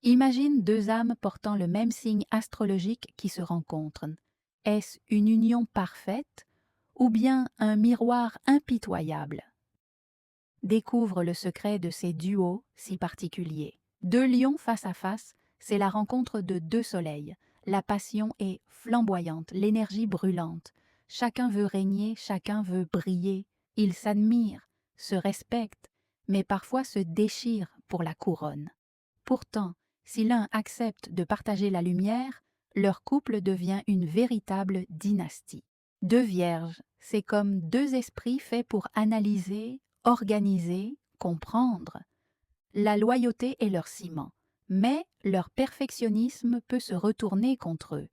Imagine deux âmes portant le même signe astrologique qui se rencontrent. Est-ce une union parfaite ou bien un miroir impitoyable? Découvre le secret de ces duos si particuliers. Deux lions face à face, c'est la rencontre de deux soleils. La passion est flamboyante, l'énergie brûlante. Chacun veut régner, chacun veut briller. Ils s'admirent, se respectent, mais parfois se déchirent pour la couronne. Pourtant, si l'un accepte de partager la lumière, leur couple devient une véritable dynastie. Deux vierges, c'est comme deux esprits faits pour analyser, organiser, comprendre. La loyauté est leur ciment, mais leur perfectionnisme peut se retourner contre eux.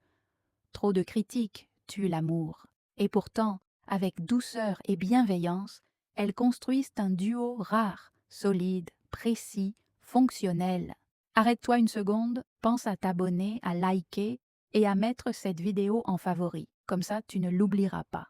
Trop de critiques tuent l'amour, et pourtant, avec douceur et bienveillance, elles construisent un duo rare, solide, précis, fonctionnel. Arrête-toi une seconde, pense à t'abonner, à liker et à mettre cette vidéo en favori, comme ça tu ne l'oublieras pas.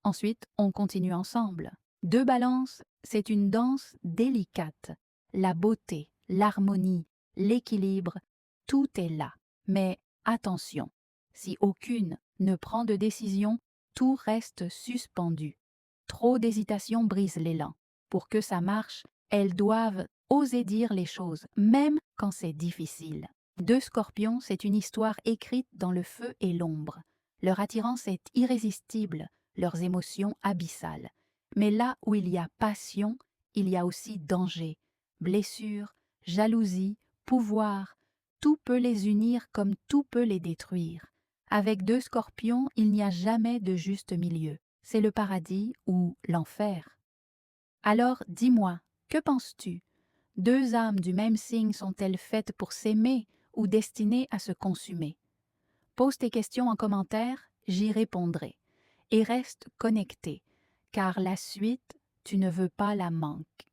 Ensuite, on continue ensemble. Deux balances, c'est une danse délicate. La beauté, l'harmonie, l'équilibre, tout est là. Mais attention, si aucune ne prend de décision, tout reste suspendu. Trop d'hésitation brise l'élan. Pour que ça marche, elles doivent oser dire les choses, même quand c'est difficile. Deux scorpions, c'est une histoire écrite dans le feu et l'ombre. Leur attirance est irrésistible, leurs émotions abyssales. Mais là où il y a passion, il y a aussi danger, blessure, jalousie, pouvoir. Tout peut les unir comme tout peut les détruire. Avec deux scorpions, il n'y a jamais de juste milieu. C'est le paradis ou l'enfer. Alors dis-moi, que penses-tu? Deux âmes du même signe sont-elles faites pour s'aimer ou destinées à se consumer? Pose tes questions en commentaire, j'y répondrai. Et reste connecté, car la suite, tu ne veux pas la manquer.